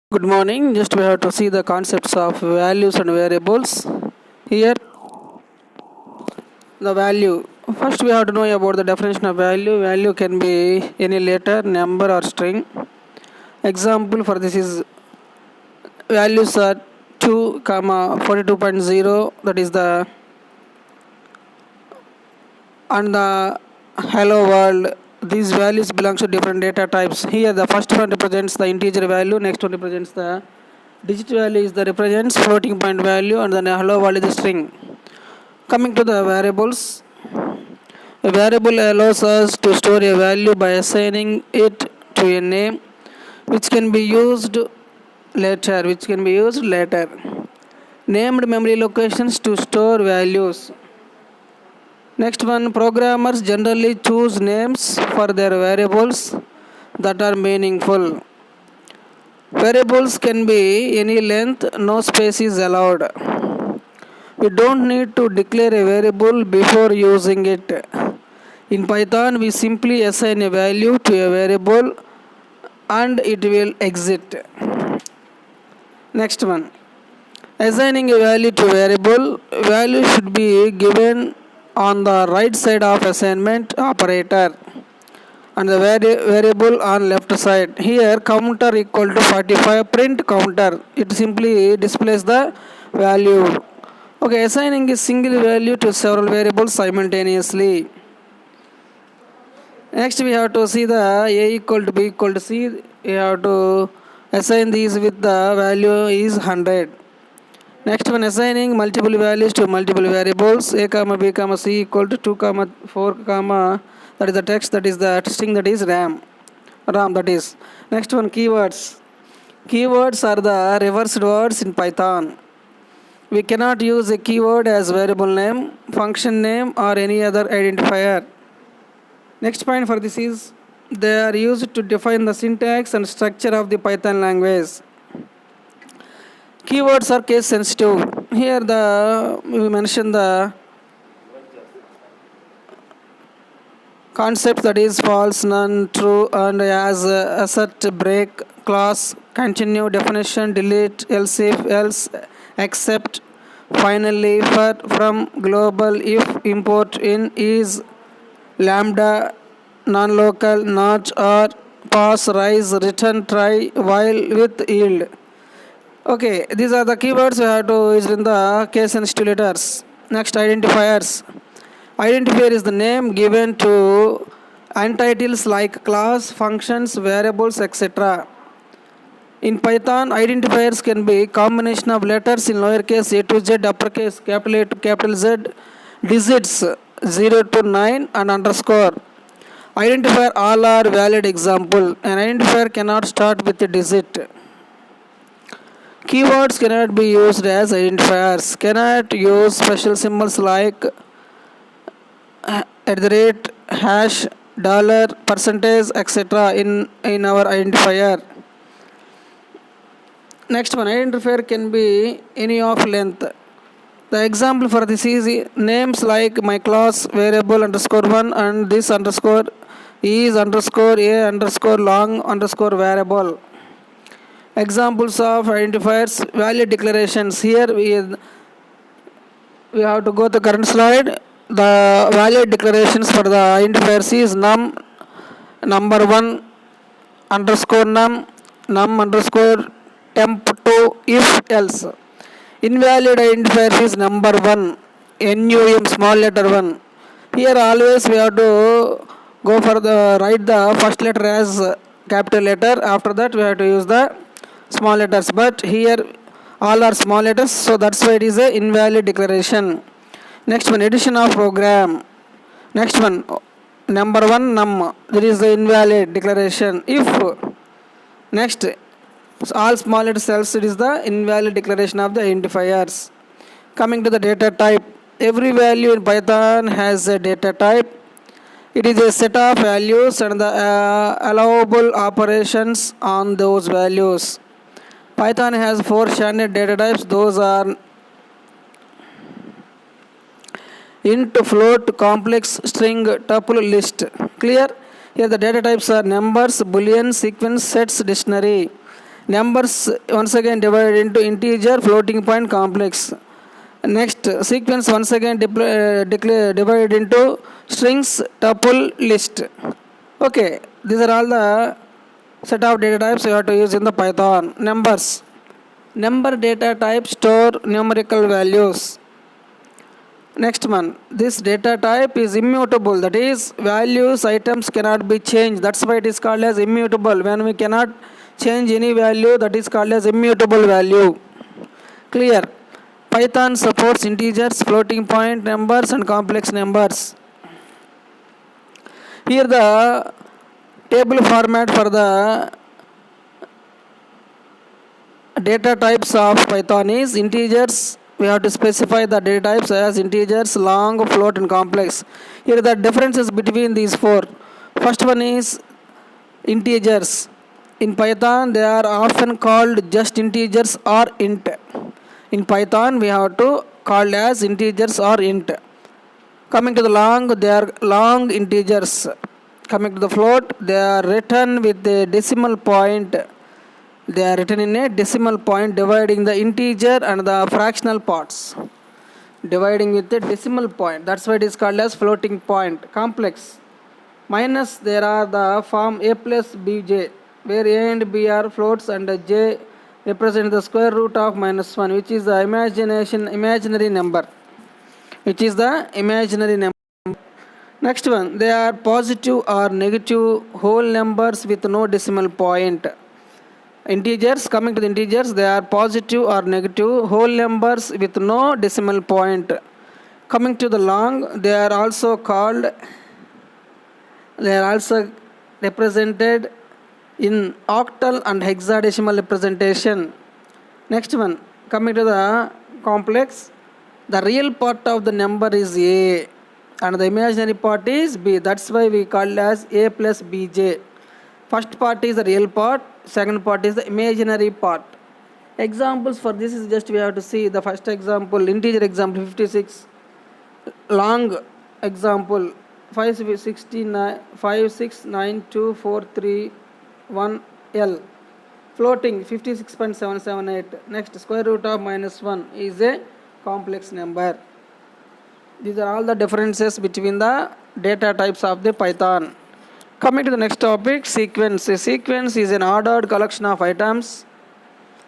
Good morning. Just we have to see the concepts of values and variables. Here, the value. First, we have to know about the definition of value. Value can be any letter, number, or string. Example for this is values are 2, 42.0. That is the and the hello world. These values belong to different data types. Here, the first one represents the integer value. Next one represents the digit value is the represents floating point value, and then hello world is the string. Coming to the variables, a variable allows us to store a value by assigning it to a name which can be used later. Named memory locations to store values. Next one, programmers generally choose names for their variables that are meaningful. Variables can be any length, no space is allowed. We don't need to declare a variable before using it. In Python, we simply assign a value to a variable and it will exit. Next one. Assigning a value to a value should be given on the right side of assignment operator and the variable on left side. Here counter equal to 45, print counter. It simply displays the value. Okay, assigning a single value to several variables simultaneously. Next, we have to see the a equal to b equal to c. We have to assign these with the value is 100. Next one, assigning multiple values to multiple variables a comma b comma c equal to 2 comma 4 comma, that is the text, that is the string, that is ram that is. Next one, keywords. Keywords are the reversed words in Python. We cannot use a keyword as variable name, function name, or any other identifier. Next point for this is they are used to define the syntax and structure of the Python language. Keywords are case sensitive. Here we mention the concept, that is false, none, true, and as assert, break, clause, continue, definition, delete, else if, else, except, finally, for, from, global, if, import, in, is, lambda, non-local, not, or, pass, rise, return, try, while, with, yield. Okay, these are the keywords we have to use in the case sensitive letters. Next, identifiers. Identifier is the name given to entitles like class, functions, variables, etc. In Python, identifiers can be combination of letters in lowercase a to z, uppercase capital A to capital Z, digits 0 to 9, and underscore. Identifier all are valid example. An identifier cannot start with a digit. Keywords cannot be used as identifiers. Cannot use special symbols like hash, dollar, percentage, etc. in our identifier. Next one, identifier can be any of length. The example for this is names like my class variable underscore 1 and this underscore is underscore a underscore long underscore variable. Examples of identifiers, value declarations. Here we have to go to current slide. The value declarations for the identifiers is number 1 underscore num underscore temp2 if else. Invalid identifier is number 1 num small letter 1. Here always we have to go for the write the first letter as capital letter. After that we have to use the small letters, but here all are small letters, so that's why it is a invalid declaration. Next one, addition of program. Next one, number 1 num, that is the invalid declaration. If next all small letters else, it is the invalid declaration of the identifiers. Coming to the data type, every value in Python has a data type. It is a set of values and the allowable operations on those values. Python has 4 standard data types. Those are int, float, complex, string, tuple, list. Clear? Here the data types are numbers, boolean, sequence, sets, dictionary. Numbers once again divided into integer, floating point, complex. Next, sequence once again divided into strings, tuple, list. Okay, these are all the set of data types you have to use in the Python. Numbers. Number data type store numerical values. Next one, this data type is immutable, that is values items cannot be changed, that's why it is called as immutable. When we cannot change any value, that is called as immutable value. Clear? Python supports integers, floating point numbers and complex numbers. Here the table format for the data types of Python is integers. We have to specify the data types as integers, long, float and complex. Here the differences between these four. First one is integers. In Python they are often called just integers or int. In Python we have to call as integers or int. Coming to the long, they are long integers. Coming to the float, they are written with a decimal point. They are written in a decimal point dividing the integer and the fractional parts. Dividing with a decimal point. That's why it is called as floating point. Complex. Minus, there are the form a plus bj, where a and b are floats and j represent the square root of -1, which is the imaginary number. Next one, they are positive or negative whole numbers with no decimal point. Integers, coming to the integers, they are positive or negative whole numbers with no decimal point. Coming to the long, they are also represented in octal and hexadecimal representation. Next one, coming to the complex, the real part of the number is a and the imaginary part is b. That's why we call it as a plus bj. First part is the real part, second part is the imaginary part. Examples for this is just we have to see the first example, integer example 56, long example 5692431L, floating 56.778. Next, square root of -1 is a complex number. These are all the differences between the data types of the Python. Coming to the next topic, sequence. A sequence is an ordered collection of items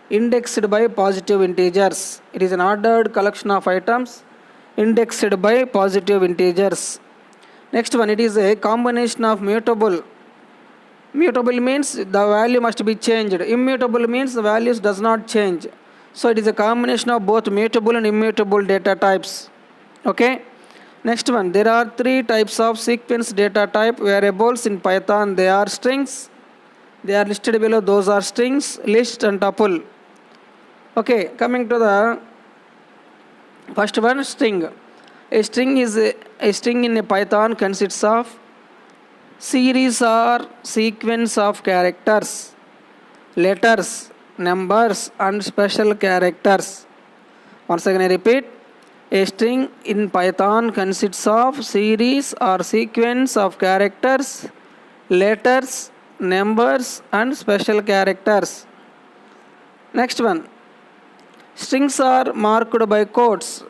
indexed by positive integers. It is an ordered collection of items indexed by positive integers. Next one, it is a combination of mutable. Mutable means the value must be changed. Immutable means the values does not change. So it is a combination of both mutable and immutable data types. Okay. Next one, there are three types of sequence data type variables in Python. They are strings. They are listed below. Those are strings, list and tuple. Okay, coming to the first one, string. A string in a Python consists of series or sequence of characters, letters, numbers and special characters. Once again I repeat. A string in Python consists of series or sequence of characters, letters, numbers and special characters. Next one, strings are marked by quotes,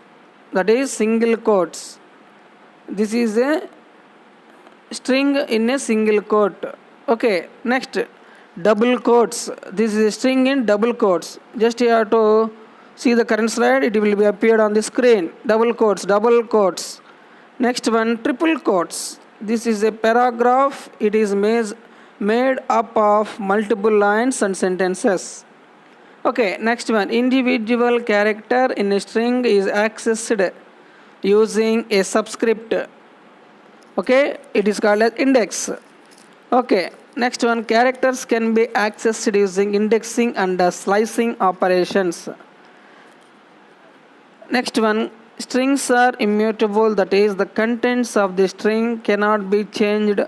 that is single quotes. This is a string in a single quote. Okay, next, double quotes. This is a string in double quotes. Just you have to see the current slide, it will be appeared on the screen. Double quotes. Next one, triple quotes. This is a paragraph. It is made up of multiple lines and sentences. Okay, next one, individual character in a string is accessed using a subscript. Okay, it is called as index. Okay, next one, characters can be accessed using indexing and slicing operations. Next one, strings are immutable, that is the contents of the string cannot be changed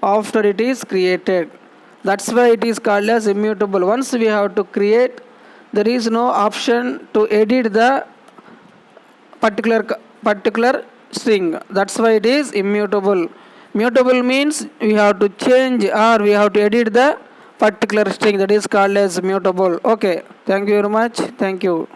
after it is created. That's why it is called as immutable. Once we have to create, there is no option to edit the particular string. That's why it is immutable. Mutable means we have to change or we have to edit the particular string, that is called as mutable. Okay, thank you very much. Thank you.